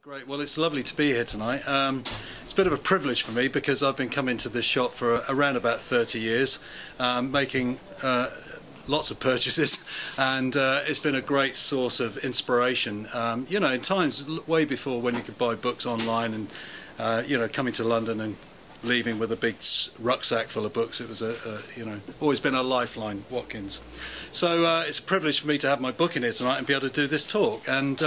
Great, well it's lovely to be here tonight. It's a bit of a privilege for me because I've been coming to this shop for around about 30 years, making lots of purchases, and it's been a great source of inspiration. You know, in times way before when you could buy books online and, you know, coming to London and leaving with a big rucksack full of books, it was you know, always been a lifeline, Watkins. So it's a privilege for me to have my book in here tonight and be able to do this talk. And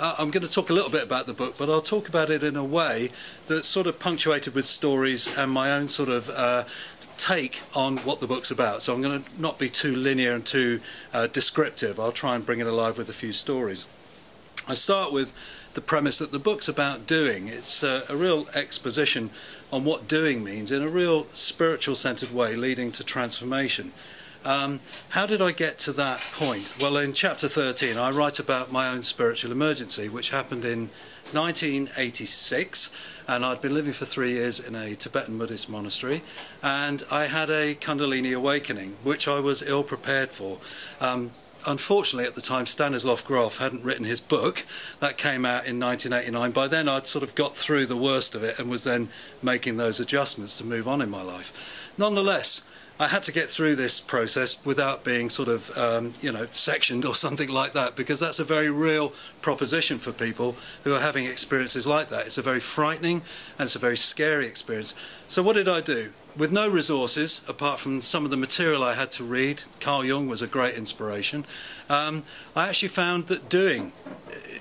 I'm going to talk a little bit about the book, but I'll talk about it in a way that's sort of punctuated with stories and my own sort of take on what the book's about. So I'm going to not be too linear and too descriptive. I'll try and bring it alive with a few stories. I start with the premise that the book's about doing. It's a real exposition on what doing means in a real spiritual centered way, leading to transformation. How did I get to that point? Well, in chapter 13 I write about my own spiritual emergency, which happened in 1986, and I'd been living for 3 years in a Tibetan Buddhist monastery, and I had a Kundalini awakening, which I was ill prepared for. Unfortunately, at the time, Stanislav Grof hadn't written his book. That came out in 1989. By then, I'd sort of got through the worst of it and was then making those adjustments to move on in my life. Nonetheless, I had to get through this process without being sort of, you know, sectioned or something like that, because that's a very real proposition for people who are having experiences like that. It's a very frightening and it's a very scary experience. So what did I do? With no resources, apart from some of the material I had to read, Carl Jung was a great inspiration, I actually found that doing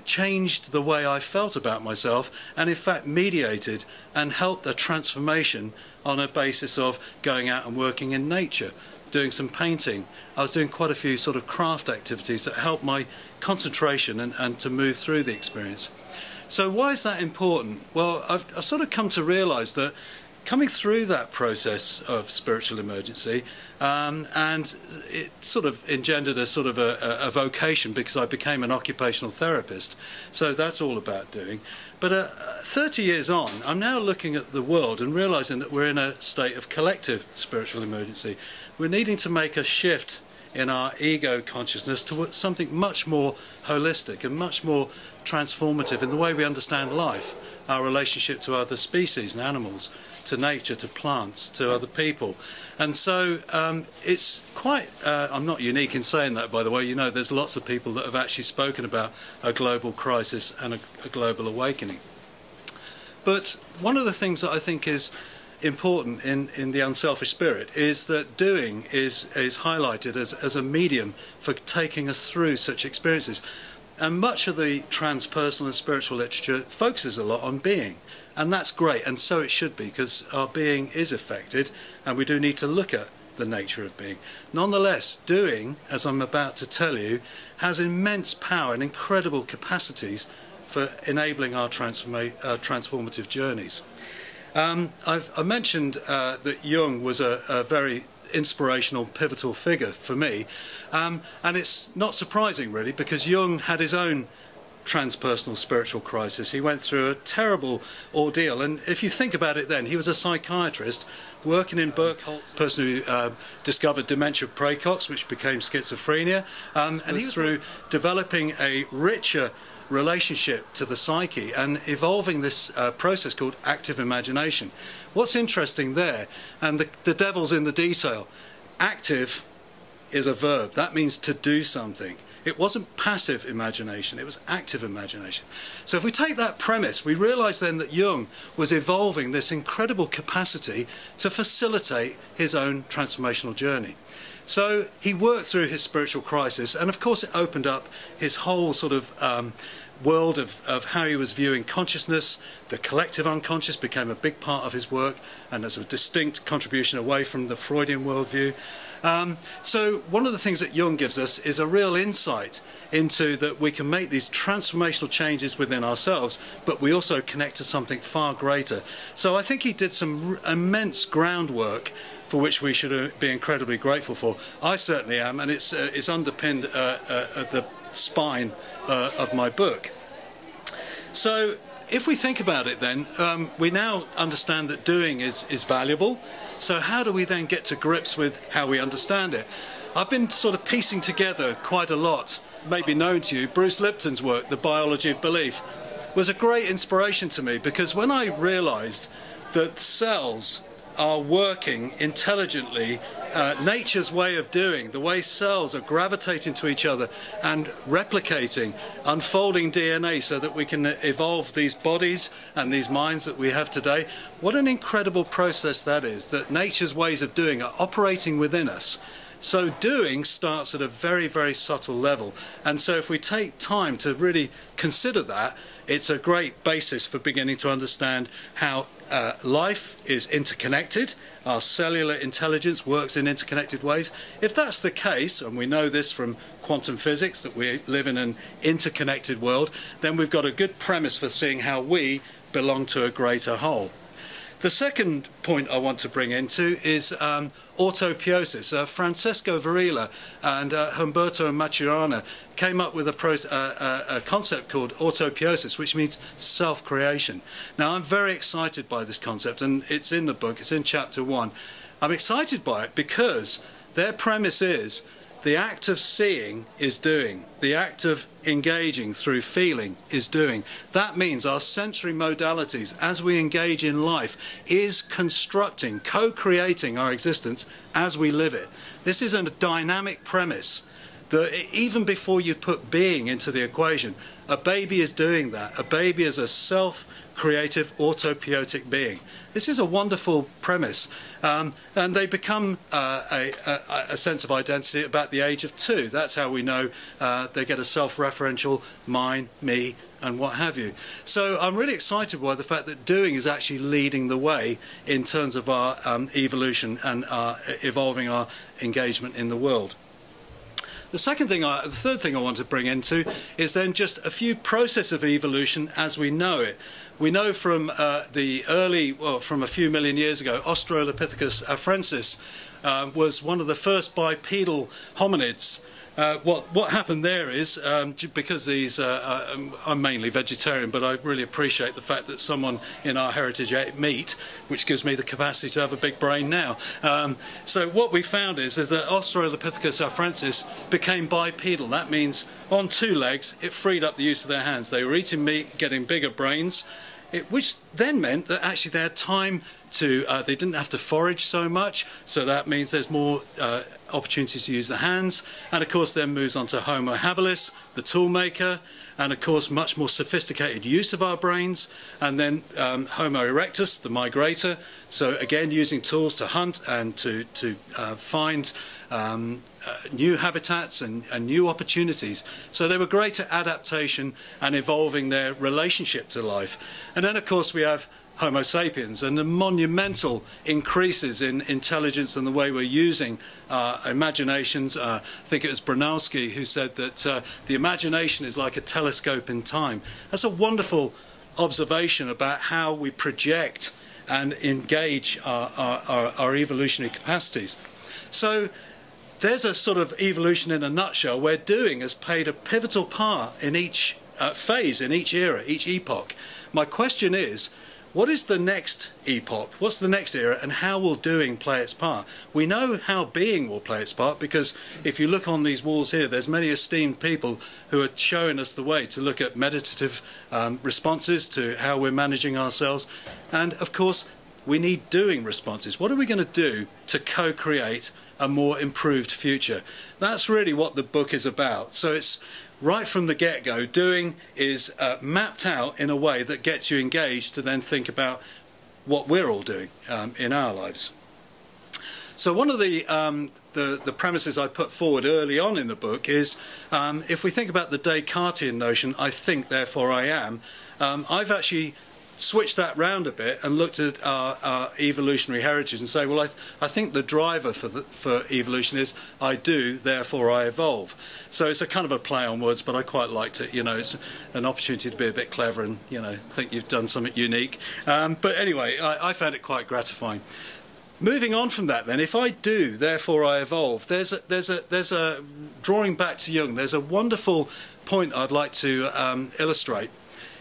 changed the way I felt about myself, and in fact mediated and helped a transformation on a basis of going out and working in nature, doing some painting. I was doing quite a few sort of craft activities that helped my concentration and to move through the experience. So why is that important? Well, I've sort of come to realise that coming through that process of spiritual emergency, and it sort of engendered a sort of a vocation, because I became an occupational therapist. So that's all about doing. But 30 years on, I'm now looking at the world and realising that we're in a state of collective spiritual emergency. We're needing to make a shift in our ego consciousness to something much more holistic and much more transformative in the way we understand life, our relationship to other species and animals, to nature, to plants, to other people. And so it's quite, I'm not unique in saying that, by the way. You know, there's lots of people that have actually spoken about a global crisis and a global awakening. But one of the things that I think is important in the Unselfish Spirit is that doing is highlighted as a medium for taking us through such experiences. And much of the transpersonal and spiritual literature focuses a lot on being. And that's great, and so it should be, because our being is affected, and we do need to look at the nature of being. Nonetheless, doing, as I'm about to tell you, has immense power and incredible capacities for enabling our transformative journeys. I mentioned that Jung was a very inspirational, pivotal figure for me, and it's not surprising really, because Jung had his own transpersonal spiritual crisis. He went through a terrible ordeal, and if you think about it, then he was a psychiatrist working in Burkholz, a person who discovered dementia praecox, which became schizophrenia, and he was through developing a richer relationship to the psyche and evolving this process called active imagination. What's interesting there, and the devil's in the detail, active is a verb. That means to do something. It wasn't passive imagination, it was active imagination. So if we take that premise, we realise then that Jung was evolving this incredible capacity to facilitate his own transformational journey. So he worked through his spiritual crisis, and of course it opened up his whole sort of world of how he was viewing consciousness. The collective unconscious became a big part of his work, and as a distinct contribution away from the Freudian worldview. So one of the things that Jung gives us is a real insight into that we can make these transformational changes within ourselves, but we also connect to something far greater. So I think he did some immense groundwork for which we should be incredibly grateful for. I certainly am, and it's underpinned at the spine of my book. So if we think about it then, we now understand that doing is valuable. So how do we then get to grips with how we understand it? I've been sort of piecing together quite a lot, maybe known to you, Bruce Lipton's work, The Biology of Belief. was a great inspiration to me, because when I realized that cells are working intelligently, nature's way of doing, the way cells are gravitating to each other and replicating, unfolding DNA so that we can evolve these bodies and these minds that we have today. What an incredible process that is, that nature's ways of doing are operating within us. So doing starts at a very, very subtle level. And so if we take time to really consider that, it's a great basis for beginning to understand how life is interconnected. Our cellular intelligence works in interconnected ways. If that's the case, and we know this from quantum physics, that we live in an interconnected world, then we've got a good premise for seeing how we belong to a greater whole. The second point I want to bring into is autopiosis. Francesco Varela and Humberto Maturana came up with a concept called autopiosis, which means self-creation. Now, I'm very excited by this concept, and it's in the book, it's in chapter 1. I'm excited by it because their premise is the act of seeing is doing. The act of engaging through feeling is doing. That means our sensory modalities, as we engage in life, is constructing, co-creating our existence as we live it. This is a dynamic premise that even before you put being into the equation, a baby is doing that. A baby is a self-creative, autopiotic being. This is a wonderful premise. And they become a sense of identity at about the age of 2. That's how we know they get a self-referential mine, me, and what have you. So I'm really excited by the fact that doing is actually leading the way in terms of our evolution and evolving our engagement in the world. The third thing I want to bring into is then just a few processes of evolution as we know it. We know from from a few million years ago, Australopithecus afarensis was one of the first bipedal hominids. What happened there is, because these, I'm mainly vegetarian, but I really appreciate the fact that someone in our heritage ate meat, which gives me the capacity to have a big brain now. So what we found is that Australopithecus afarensis became bipedal. That means on 2 legs, it freed up the use of their hands. They were eating meat, getting bigger brains, which then meant that actually they had time to, they didn't have to forage so much, so that means there's more opportunities to use the hands, and of course then moves on to Homo habilis, the tool maker, and of course much more sophisticated use of our brains, and then Homo erectus, the migrator, so again using tools to hunt and to find new habitats and new opportunities. So they were great at adaptation and evolving their relationship to life. And then of course we have Homo sapiens and the monumental increases in intelligence and the way we're using imaginations. I think it was Bronowski who said that the imagination is like a telescope in time. That's a wonderful observation about how we project and engage our evolutionary capacities. So there's a sort of evolution in a nutshell where doing has played a pivotal part in each phase, in each era, each epoch. My question is, what is the next epoch? What's the next era, and how will doing play its part? We know how being will play its part because if you look on these walls here, there's many esteemed people who are showing us the way to look at meditative responses to how we're managing ourselves. And of course, we need doing responses. What are we going to do to co-create a more improved future? That's really what the book is about. So it's right from the get-go, doing is mapped out in a way that gets you engaged to then think about what we're all doing in our lives. So one of the premises I put forward early on in the book is if we think about the Descartes notion, I think, therefore I am, I've actually switch that round a bit and looked at our evolutionary heritage and say, well, I think the driver for evolution is I do, therefore I evolve. So it's a kind of a play on words, but I quite liked it. You know, it's an opportunity to be a bit clever and, you know, think you've done something unique. But anyway, I found it quite gratifying. Moving on from that then, if I do, therefore I evolve, there's a drawing back to Jung, there's a wonderful point I'd like to illustrate.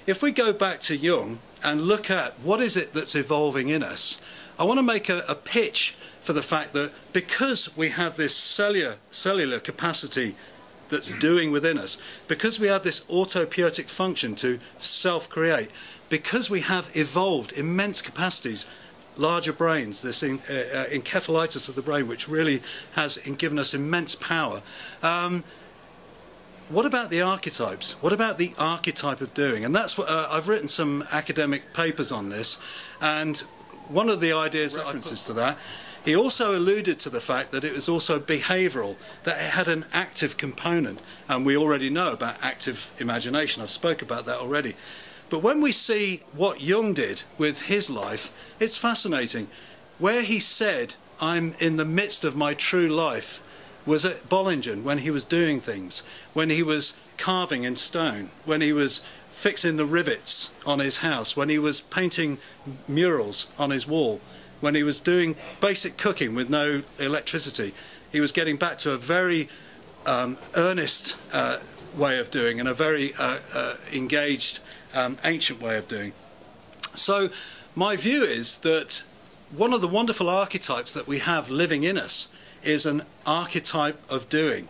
If we go back to Jung and look at what is it that's evolving in us, I want to make a pitch for the fact that because we have this cellular capacity that's doing within us, because we have this autopiotic function to self-create, because we have evolved immense capacities, larger brains, this encephalitis of the brain, which really has given us immense power. What about the archetypes? What about the archetype of doing? And that's what I've written some academic papers on this, and one of the ideas, references to that, he also alluded to the fact that it was also behavioural, that it had an active component, and we already know about active imagination. I've spoke about that already. But when we see what Jung did with his life, it's fascinating. Where he said, I'm in the midst of my true life, was at Bollingen, when he was doing things, when he was carving in stone, when he was fixing the rivets on his house, when he was painting murals on his wall, when he was doing basic cooking with no electricity. He was getting back to a very earnest way of doing, and a very engaged, ancient way of doing. So my view is that one of the wonderful archetypes that we have living in us is an archetype of doing,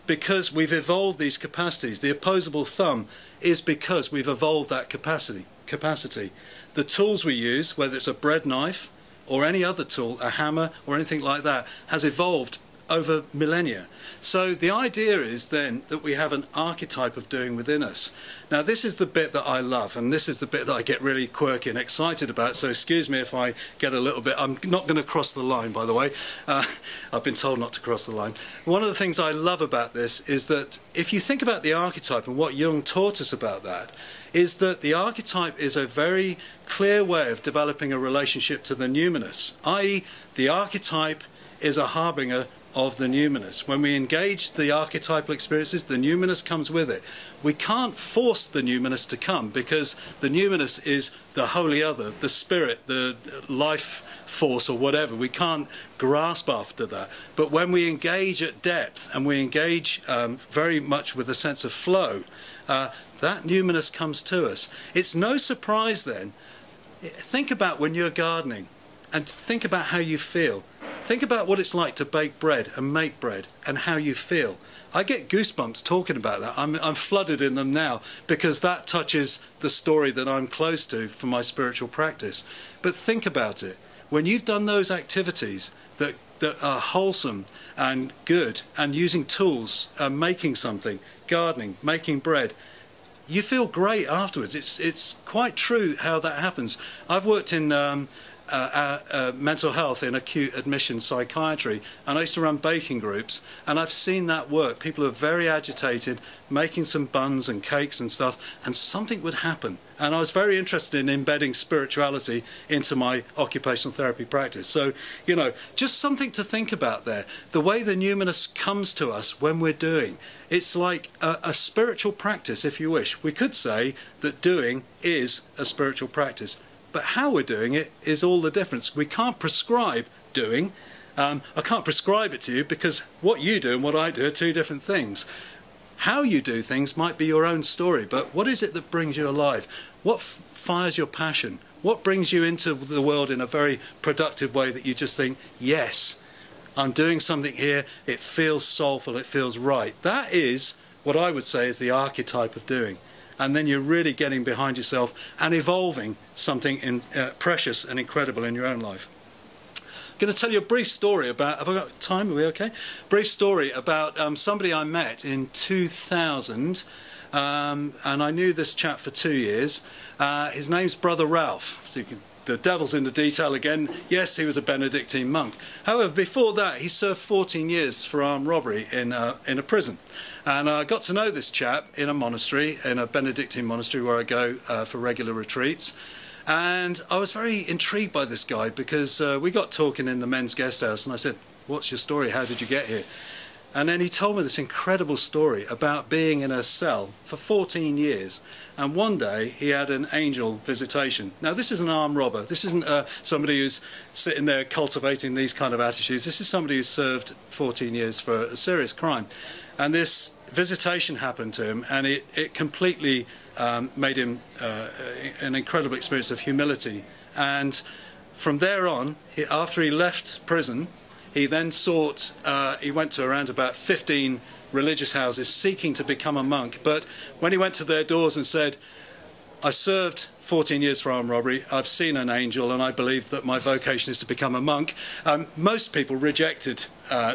because we've evolved these capacities. The opposable thumb is because we've evolved that capacity. The tools we use, whether it's a bread knife or any other tool, a hammer or anything like that, has evolved over millennia. So the idea is then that we have an archetype of doing within us. Now this is the bit that I love, and this is the bit that I get really quirky and excited about, so excuse me if I get a little bit, I'm not going to cross the line, by the way. I've been told not to cross the line. One of the things I love about this is that if you think about the archetype, and what Jung taught us about that, is that the archetype is a very clear way of developing a relationship to the numinous, i.e. the archetype is a harbinger of the numinous. When we engage the archetypal experiences, the numinous comes with it. We can't force the numinous to come, because the numinous is the holy other, the spirit, the life force or whatever. We can't grasp after that. But when we engage at depth, and we engage very much with a sense of flow, that numinous comes to us. It's no surprise then, think about when you're gardening, and think about how you feel. Think about what it's like to bake bread and make bread, and how you feel. I get goosebumps talking about that. I'm flooded in them now, because that touches the story that I'm close to for my spiritual practice. But think about it. When you've done those activities that are wholesome and good, and using tools, making something, gardening, making bread, you feel great afterwards. It's quite true how that happens. I've worked in mental health in acute admission psychiatry, and I used to run baking groups, and I've seen that work. People are very agitated, making some buns and cakes and stuff, and something would happen. And I was very interested in embedding spirituality into my occupational therapy practice. So, you know, just something to think about there. The way the numinous comes to us when we're doing, it's like a spiritual practice, if you wish. We could say that doing is a spiritual practice. But how we're doing it is all the difference. We can't prescribe doing. I can't prescribe it to you, because what you do and what I do are two different things. How you do things might be your own story, but what is it that brings you alive? What fires your passion? What brings you into the world in a very productive way that you just think, yes, I'm doing something here, it feels soulful, it feels right. That is what I would say is the archetype of doing. And then you're really getting behind yourself and evolving something precious and incredible in your own life. I'm going to tell you a brief story about, have I got time, are we okay? Brief story about somebody I met in 2000, and I knew this chap for 2 years. His name's Brother Ralph. So the devil's in the detail again. Yes, he was a Benedictine monk. However, before that, he served 14 years for armed robbery in a prison. And I got to know this chap in a monastery, in a Benedictine monastery where I go for regular retreats. And I was very intrigued by this guy, because we got talking in the men's guest house, and I said, what's your story? How did you get here? And then he told me this incredible story about being in a cell for 14 years. And one day he had an angel visitation. Now this is an armed robber. This isn't somebody who's sitting there cultivating these kind of attitudes. This is somebody who served 14 years for a serious crime. And this visitation happened to him, and it completely made him an incredible experience of humility. And from there on, after he left prison, he then sought, he went to around about 15 religious houses seeking to become a monk. But when he went to their doors and said, I served 14 years for armed robbery, I've seen an angel, and I believe that my vocation is to become a monk, most people rejected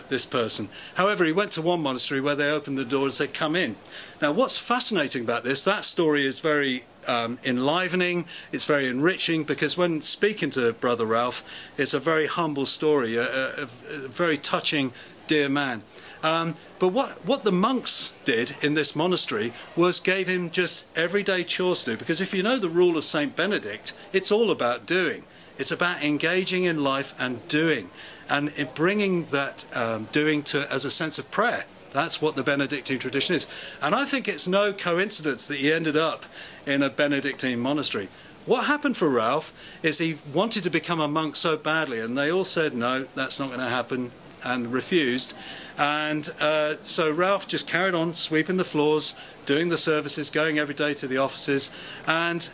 this person. However, he went to one monastery where they opened the door and said, come in. Now, what's fascinating about this, that story is very enlivening, it's very enriching, because when speaking to Brother Ralph, it's a very humble story, a very touching, dear man. But what the monks did in this monastery was gave him just everyday chores to do, because if you know the rule of Saint Benedict, it's all about doing. It's about engaging in life and doing, and bringing that doing to as a sense of prayer. That's what the Benedictine tradition is. And I think it's no coincidence that he ended up in a Benedictine monastery. What happened for Ralph is he wanted to become a monk so badly, and they all said, no, that's not going to happen, and refused. And so Ralph just carried on sweeping the floors, doing the services, going every day to the offices, and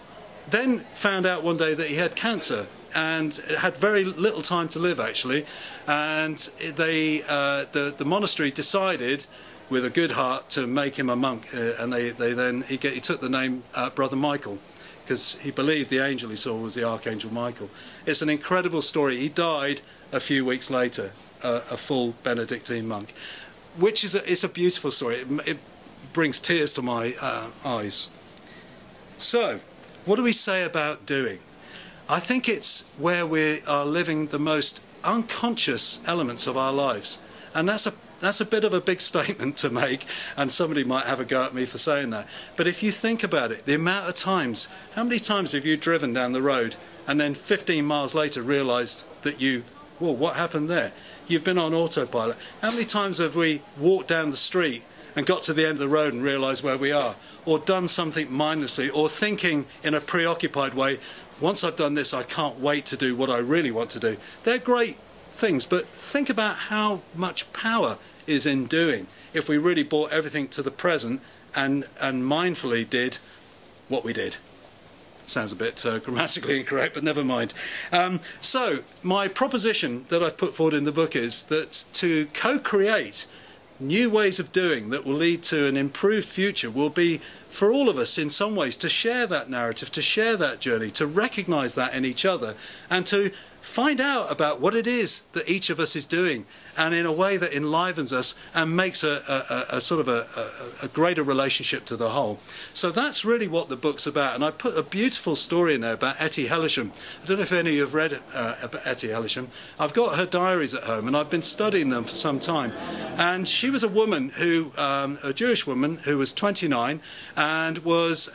then found out one day that he had cancer and had very little time to live, actually. And the monastery decided, with a good heart, to make him a monk, and he took the name Brother Michael, because he believed the angel he saw was the Archangel Michael. It's an incredible story. He died a few weeks later, a full Benedictine monk, which is it's a beautiful story. It brings tears to my eyes. So, what do we say about doing? I think it's where we are living the most unconscious elements of our lives, and that's a bit of a big statement to make, and somebody might have a go at me for saying that. But if you think about it, the amount of times, how many times have you driven down the road and then 15 miles later realised that well, what happened there? You've been on autopilot. How many times have we walked down the street and got to the end of the road and realised where we are? Or done something mindlessly, or thinking in a preoccupied way, once I've done this, I can't wait to do what I really want to do. They're great things, but think about how much power is in doing if we really brought everything to the present and mindfully did what we did. Sounds a bit grammatically incorrect, but never mind. So my proposition that I've put forward in the book is that to co-create new ways of doing that will lead to an improved future will be for all of us in some ways to share that narrative, to share that journey, to recognise that in each other, and to find out about what it is that each of us is doing, and in a way that enlivens us and makes a sort of a greater relationship to the whole. So that's really what the book's about, and I put a beautiful story in there about Etty Hellishan. I don't know if any of you have read about Etty Hellishan. I've got her diaries at home, and I've been studying them for some time. And she was a woman who, a Jewish woman who was 29 and was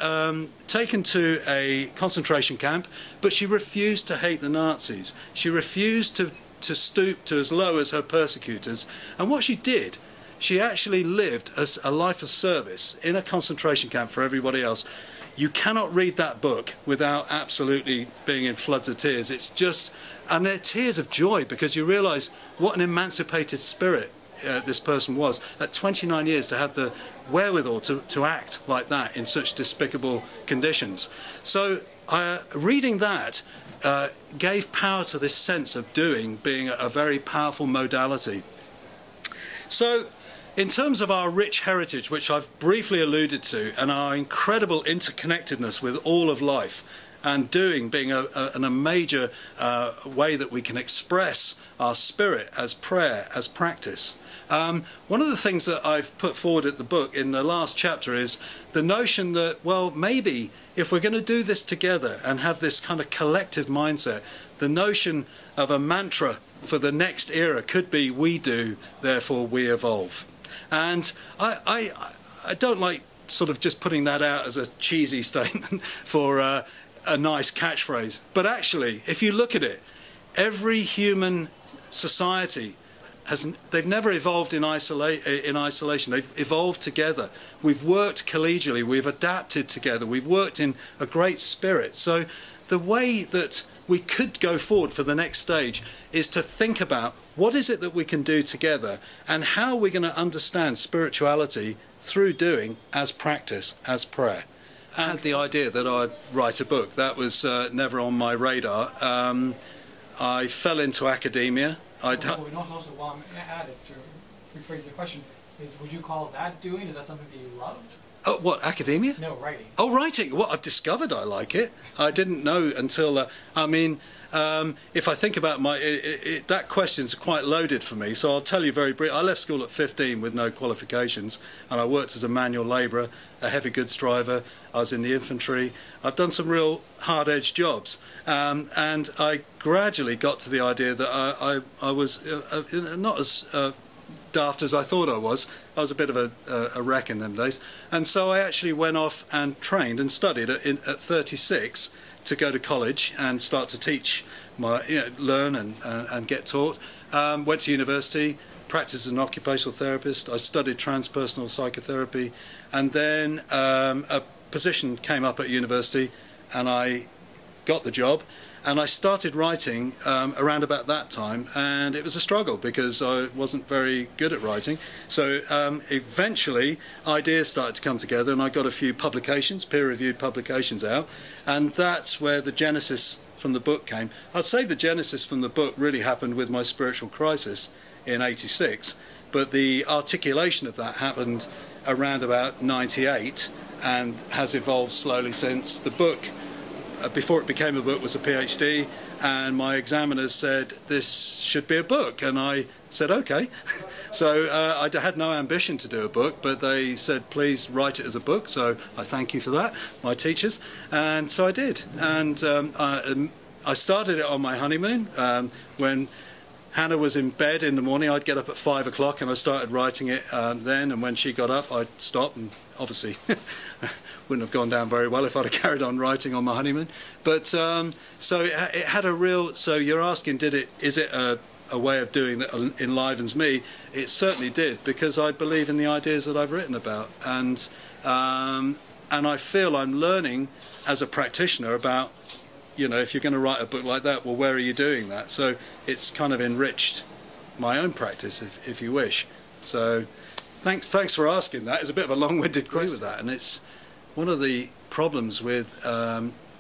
taken to a concentration camp, but she refused to hate the Nazis. She refused to stoop to as low as her persecutors, and what she did, she actually lived as a life of service in a concentration camp for everybody else. You cannot read that book without absolutely being in floods of tears. It's just, and they're tears of joy, because you realise what an emancipated spirit this person was at 29 years, to have the wherewithal to act like that in such despicable conditions. So reading that gave power to this sense of doing being a very powerful modality. So in terms of our rich heritage, which I've briefly alluded to, and our incredible interconnectedness with all of life, and doing being a major way that we can express our spirit as prayer, as practice. One of the things that I've put forward at the book in the last chapter is the notion that, well, maybe if we're going to do this together and have this kind of collective mindset, the notion of a mantra for the next era could be, we do, therefore we evolve. And I don't like sort of just putting that out as a cheesy statement for a nice catchphrase. But actually, if you look at it, every human society they've never evolved in isolation. They've evolved together. We've worked collegially. We've adapted together. We've worked in a great spirit. So the way that we could go forward for the next stage is to think about what is it that we can do together, and how we're going to understand spirituality through doing as practice, as prayer. I had the idea that I'd write a book. That was never on my radar. I fell into academia. Also, while I'm at it, to rephrase the question, Would you call that doing? Is that something that you loved? Oh, what, academia? No, writing. Oh, writing. Well, I've discovered I like it. I didn't know until, I mean, if I think about that question's quite loaded for me, so I'll tell you very briefly. I left school at 15 with no qualifications, and I worked as a manual labourer, a heavy goods driver. I was in the infantry. I've done some real hard-edged jobs, and I gradually got to the idea that I was not as daft as I thought I was. I was a bit of a wreck in them days, and so I actually went off and trained and studied at 36 to go to college and start to teach, learn and get taught. Went to university, practiced as an occupational therapist. I studied transpersonal psychotherapy, and then a position came up at university, and I got the job. And I started writing around about that time, and it was a struggle because I wasn't very good at writing. So eventually ideas started to come together, and I got a few publications, peer-reviewed publications out, and that's where the genesis from the book came. I'd say the genesis from the book really happened with my spiritual crisis in '86, but the articulation of that happened around about '98 and has evolved slowly since. The book, before it became a book, was a PhD, and my examiners said this should be a book, and I said okay. So I had no ambition to do a book, but they said please write it as a book, so I thank you for that, my teachers, and so I did. And I started it on my honeymoon when Hannah was in bed in the morning. I'd get up at 5 o'clock and I started writing it then, and when she got up I'd stop, and obviously wouldn't have gone down very well if I'd have carried on writing on my honeymoon. But so it had a real, so you're asking, is it a way of doing that enlivens me? It certainly did, because I believe in the ideas that I've written about, and I feel I'm learning as a practitioner about, if you're going to write a book like that, well, where are you doing that? So it's kind of enriched my own practice, if you wish. So thanks for asking that. It's a bit of a long-winded question with that, and it's one of the problems with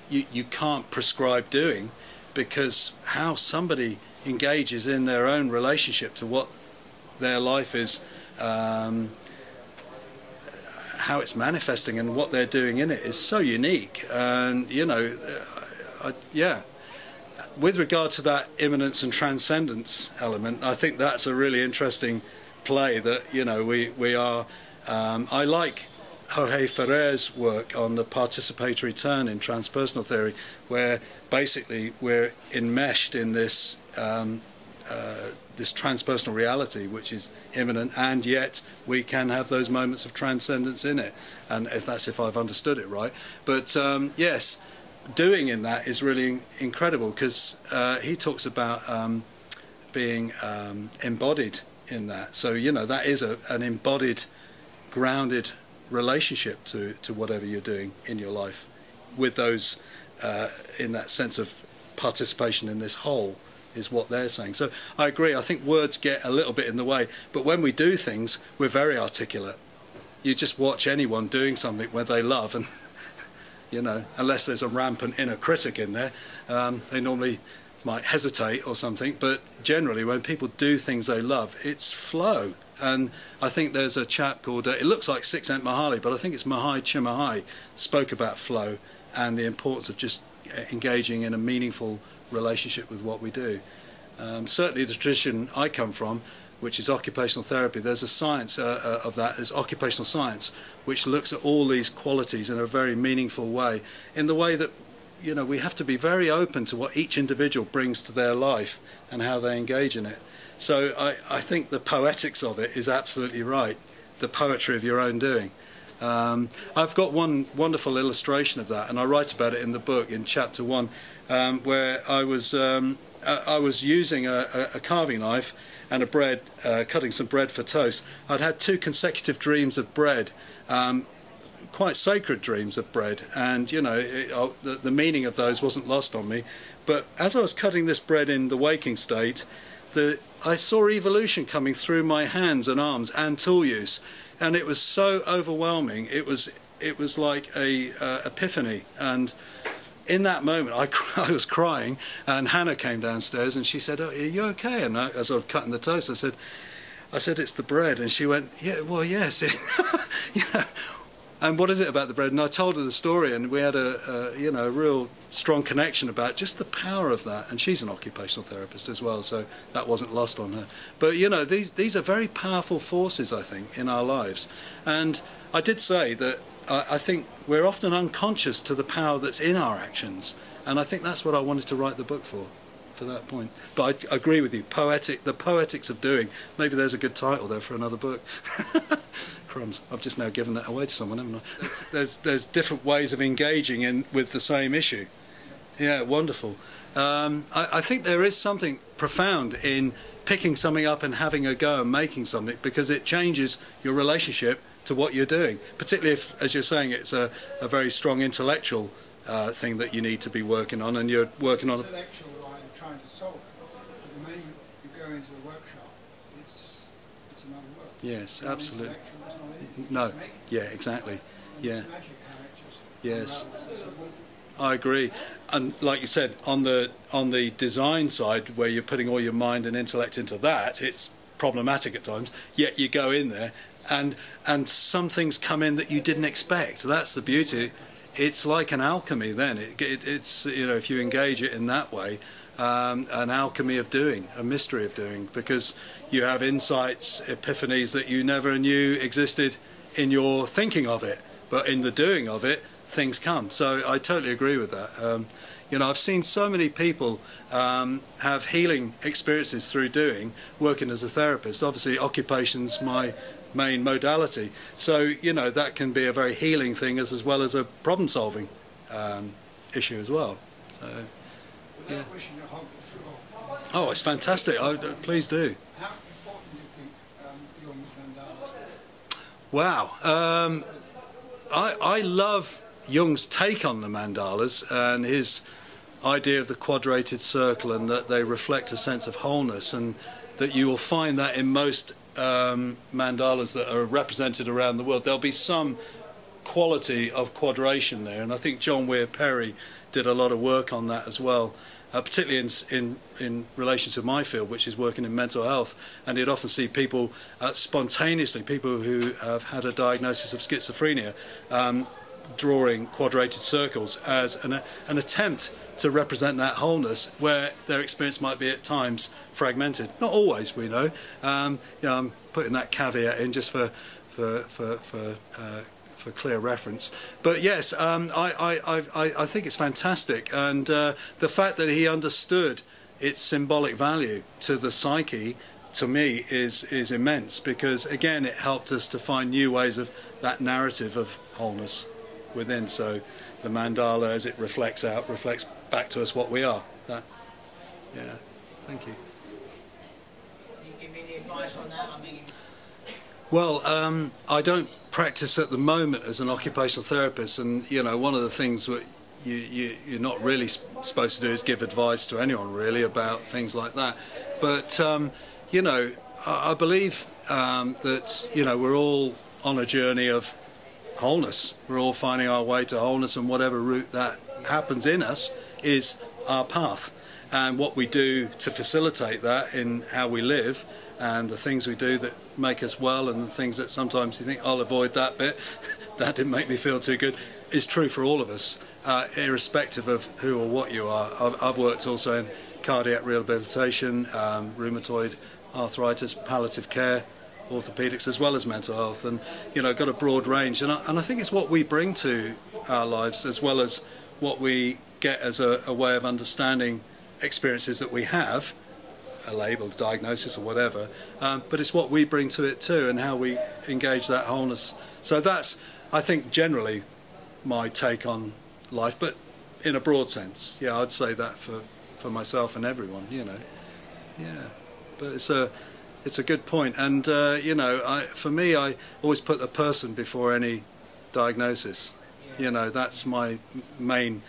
you can't prescribe doing, because how somebody engages in their own relationship to what their life is, how it's manifesting and what they're doing in it is so unique. And with regard to that immanence and transcendence element, I think that's a really interesting play that we are. I like Jorge Ferrer's work on the participatory turn in transpersonal theory, where basically we're enmeshed in this this transpersonal reality, which is immanent, and yet we can have those moments of transcendence in it. And if I've understood it right. But yes, doing in that is really incredible, because he talks about being embodied in that. So that is an embodied, grounded relationship to whatever you're doing in your life, with those in that sense of participation in this whole is what they're saying. So I agree. I think words get a little bit in the way, but when we do things, we're very articulate. You just watch anyone doing something where they love, and unless there's a rampant inner critic in there, they normally might hesitate or something, but generally when people do things they love, it's flow. And I think there's a chap called, it looks like Csikszentmihalyi Mahali, but I think it's Mahai Csikszentmihalyi, spoke about flow and the importance of just engaging in a meaningful relationship with what we do. Certainly the tradition I come from, which is occupational therapy, there's a science of that, there's occupational science, which looks at all these qualities in a very meaningful way, in the way that we have to be very open to what each individual brings to their life and how they engage in it. So I think the poetics of it is absolutely right, the poetry of your own doing. I've got one wonderful illustration of that, and I write about it in the book in chapter 1, where I was using a carving knife and a bread, cutting some bread for toast. I'd had 2 consecutive dreams of bread, quite sacred dreams of bread, and the meaning of those wasn't lost on me. But as I was cutting this bread in the waking state, I saw evolution coming through my hands and arms and tool use, and it was so overwhelming. It was like a epiphany, and in that moment I was crying, and Hannah came downstairs and she said, "Oh, are you okay?" And as I was cutting the toast, I said, I said, it's the bread. And she went, yeah, well, yes. You know, and what is it about the bread? And I told her the story, and we had a you know, a real strong connection about just the power of that. And she's an occupational therapist as well, so that wasn't lost on her. But, you know, these are very powerful forces, I think, in our lives. And I did say that I think we're often unconscious to the power that's in our actions. And I think that's what I wanted to write the book for that point. But I agree with you, the poetics of doing. Maybe there's a good title there for another book. Crumbs, I've just now given that away to someone, haven't I? There's different ways of engaging in with the same issue. Yeah, wonderful. I think there is something profound in picking something up and having a go and making something, because it changes your relationship to what you're doing, particularly if, as you're saying, it's a very strong intellectual thing that you need to be working on, and you're working on intellectual while you're trying to solve it. But the moment you go into a workshop, it's another work. Yes, absolutely. It's No, yeah, exactly. Yeah. It's magic how it just Yes, unravels. I agree. And like you said, on the design side, where you're putting all your mind and intellect into that, it's problematic at times. Yet you go in there, and some things come in that you didn't expect. That's the beauty. It's like an alchemy. Then it's, you know, if you engage it in that way, an alchemy of doing, a mystery of doing, because you have insights, epiphanies that you never knew existed in your thinking of it, but in the doing of it, things come. So I totally agree with that. You know, I've seen so many people have healing experiences through doing, working as a therapist. Obviously, occupation's my main modality, so you know that can be a very healing thing as well as a problem-solving issue as well. So, yeah. Without wishing to hog the floor. Oh, it's fantastic. Please do. How important do you think Jung's mandalas are? Wow. I love Jung's take on the mandalas and his idea of the quadrated circle, and that they reflect a sense of wholeness, and that you will find that in most mandalas that are represented around the world. There'll be some quality of quadration there, and I think John Weir Perry did a lot of work on that as well, particularly in relation to my field, which is working in mental health. And you'd often see people spontaneously, people who have had a diagnosis of schizophrenia, drawing quadrated circles as an attempt to represent that wholeness, where their experience might be at times fragmented. Not always, we know. You know, I'm putting that caveat in just for clear reference. But yes, I think it's fantastic, and the fact that he understood its symbolic value to the psyche, to me, is immense, because again it helped us to find new ways of that narrative of wholeness within. So the mandala, as it reflects back to us what we are. That, yeah, thank you. Can you give me any advice on that? I mean, well, I don't practice at the moment as an occupational therapist, and you know, one of the things that you're not really supposed to do is give advice to anyone really about things like that. But you know, I believe that, you know, we're all on a journey of wholeness. We're all finding our way to wholeness, and whatever route that happens in us is our path. And what we do to facilitate that in how we live, and the things we do that make us well, and the things that sometimes you think, I'll avoid that bit, that didn't make me feel too good, is true for all of us, irrespective of who or what you are. I've worked also in cardiac rehabilitation, rheumatoid arthritis, palliative care, orthopedics, as well as mental health, and you know, got a broad range. And I think it's what we bring to our lives, as well as what we get as a way of understanding experiences that we have, a label, diagnosis or whatever, but it's what we bring to it too, and how we engage that wholeness. So that's, I think, generally my take on life, but in a broad sense. Yeah, I'd say that for myself and everyone, you know. Yeah, but it's a good point. And you know, for me, I always put the person before any diagnosis. You know, that's my main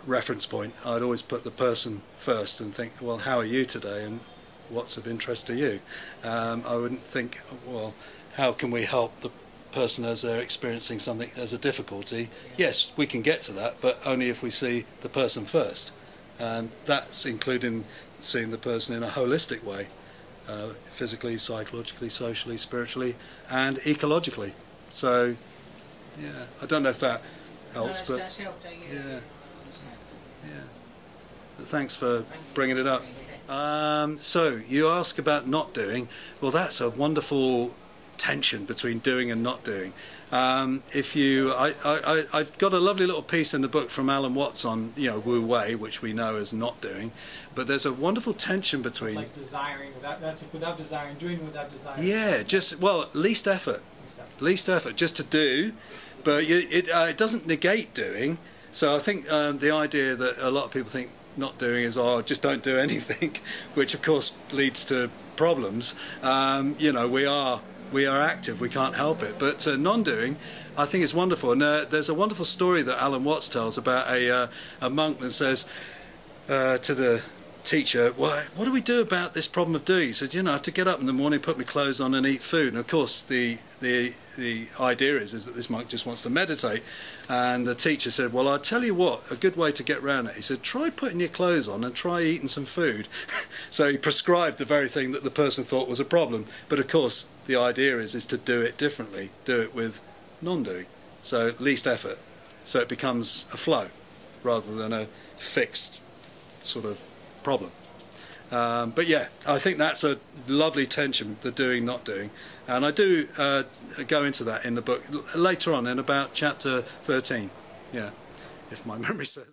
reference point. I'd always put the person first and think, well, how are you today, and what's of interest to you? I wouldn't think, well, how can we help the person as they're experiencing something as a difficulty? Yes, we can get to that, but only if we see the person first, and that's including seeing the person in a holistic way. physically, psychologically, socially, spiritually, and ecologically. So, yeah, I don't know if that helps, but That's helped, yeah. But thanks for bringing it up. So you ask about not doing. Well, that's a wonderful tension between doing and not doing. I've got a lovely little piece in the book from Alan Watts on, Wu Wei, which we know as not doing, but there's a wonderful tension between. It's like desiring without. That's like without desiring, doing without desiring. Yeah, least effort. Least effort, just to do, but it doesn't negate doing. So I think the idea that a lot of people think not doing is, just don't do anything, which of course leads to problems. We are active, we can't help it. But non-doing, I think, is wonderful. And there's a wonderful story that Alan Watts tells about a monk that says to the teacher, well, what do we do about this problem of doing? He said, I have to get up in the morning, put my clothes on and eat food. And of course the idea is that this monk just wants to meditate. And the teacher said, well, I'll tell you what, a good way to get around it. He said, try putting your clothes on and try eating some food. So he prescribed the very thing that the person thought was a problem. But of course the idea is to do it differently, do it with non-doing. So least effort. So it becomes a flow rather than a fixed sort of problem. But yeah, I think that's a lovely tension, the doing, not doing. And I do go into that in the book later on in about chapter 13. Yeah, if my memory serves.